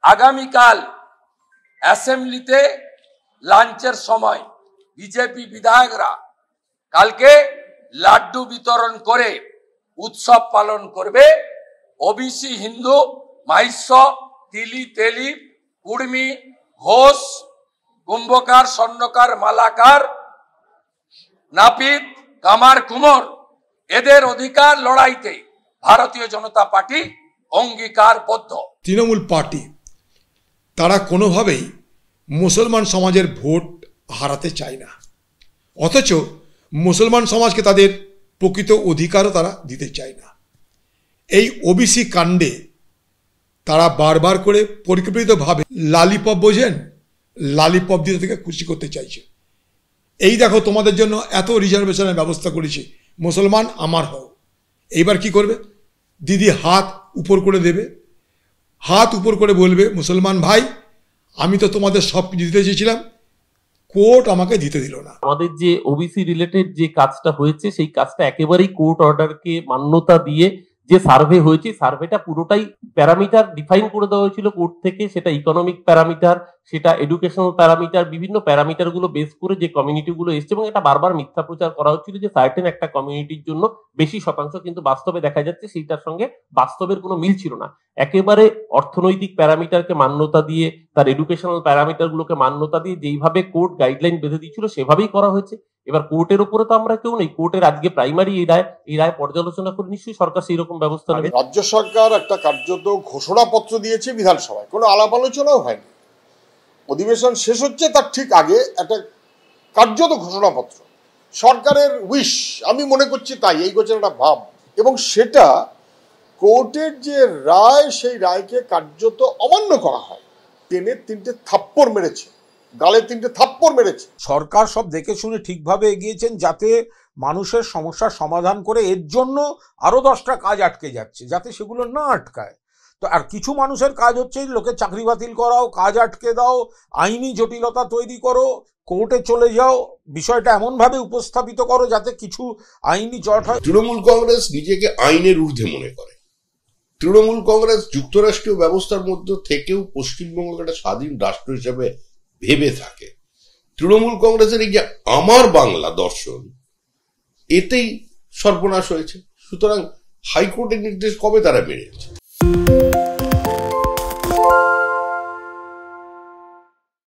আগামীকাল অ্যাসেম্বলিতে লাঞ্চের সময় বিজেপি বিধায়করা কালকে লাড্ডু বিতরণ করে উৎসব পালন করবে। ওবিসি, হিন্দু, মাহিষ্য, তিলি, তেলি, কুর্মি, ঘোষ, কুম্ভকার, স্বর্ণকার, মালাকার, নাপিত, কামার, কুমোর এদের অধিকার লড়াইতে ভারতীয় জনতা পার্টি অঙ্গীকারবদ্ধ। তৃণমূল পার্টি তারা কোনোভাবেই মুসলমান সমাজের ভোট হারাতে চায় না, অথচ মুসলমান সমাজকে তাদের প্রকৃত অধিকারও তারা দিতে চায় না। এই ওবিসি কাণ্ডে তারা বারবার করে পরিকল্পিতভাবে লালিপপ, বোঝেন, লালিপপ দিয়ে থেকে খুশি করতে চাইছে। এই দেখো তোমাদের জন্য এত রিজার্ভেশনের ব্যবস্থা করেছি, মুসলমান আমার হও। এইবার কি করবে? দিদি হাত উপর করে দেবে, হাত উপর করে বলবে, মুসলমান ভাই আমি তো তোমাদের সব কিছু দিতে চেয়েছিলাম, কোর্ট আমাকে দিতে দিল না। আমাদের যে ওবিসি রিলেটেড যে কাজটা হয়েছে সেই কাজটা একেবারেই কোর্ট অর্ডারকে মান্যতা দিয়ে যে সার্ভে হয়েছে, সার্ভেটা পুরোটাই প্যারামিটার ডিফাইন করে দেওয়া হয়েছিল কোর্ট থেকে। সেটা ইকোনমিক প্যারামিটার, সেটা এডুকেশনাল প্যারামিটার, বিভিন্ন প্যারামিটার গুলো বেস করে যে কমিউনিটি গুলো এসছে, এবং এটা বারবার মিথ্যা প্রচার করা হচ্ছিল যে সার্টেন একটা কমিউনিটির জন্য বেশি শতাংশ, কিন্তু বাস্তবে দেখা যাচ্ছে সেইটার সঙ্গে বাস্তবের কোনো মিল ছিল না। একেবারে অর্থনৈতিক প্যারামিটারকে মান্যতা দিয়ে, তার এডুকেশনাল প্যারামিটার গুলোকে মান্যতা দিয়ে যেইভাবে কোর্ট গাইডলাইন বেঁধে দিচ্ছিল সেভাবেই করা হয়েছে। এবার কোর্টের উপরে তো আমরা কেউ নেই, কোর্টের আজকে প্রাইমারি এই রায় পর্যালোচনা করে নিশ্চয়ই সরকার সেই রকম ব্যবস্থা নেবে। রাজ্য সরকার একটা কার্যত ঘোষণাপত্র দিয়েছে বিধানসভায়, কোনো আলাপ আলোচনাও হয়নি। অধিবেশন শেষ হচ্ছে তার ঠিক আগে একটা কার্যত ঘোষণাপত্র, সরকারের উইশ, আমি মনে করছি তাই, এই গোচরটা ভাব, এবং সেটা কোর্টের যে রায় সেই রায়কে কার্যত অমান্য করা হয়। টেনে 3টে থাপ্পড় মেরেছে, গালে 3টে থাপ্পড় মেরেছে। সরকার সব দেখে শুনে ঠিকভাবে এগিয়েছেন যাতে মানুষের সমস্যার সমাধান করে, এর জন্য আরো 10টা কাজ আটকে যাচ্ছে যাতে সেগুলো না আটকায়। তো আর কিছু মানুষের কাজ হচ্ছে লোকের চাকরি বাতিল করাও, কাজ আটকে দাও, আইনি জটিলতা তৈরি করো, কোর্টে চলে যাও, বিষয়টা এমনভাবে উপস্থাপিত করো যাতে কিছু আইনি জট হয়। তৃণমূল কংগ্রেস নিজেকে আইনের ঊর্ধ্বে মনে করে। তৃণমূল কংগ্রেস যুক্তরাষ্ট্রীয় ব্যবস্থার মধ্যে থেকেও পশ্চিমবঙ্গকে একটা স্বাধীন রাষ্ট্র হিসেবে ভেবে থাকে। তৃণমূল কংগ্রেসের এই যে আমার বাংলা দর্শন, এতেই সর্বনাশ হয়েছে। সুতরাং হাইকোর্টের নির্দেশ কবে তারা মেনেছে?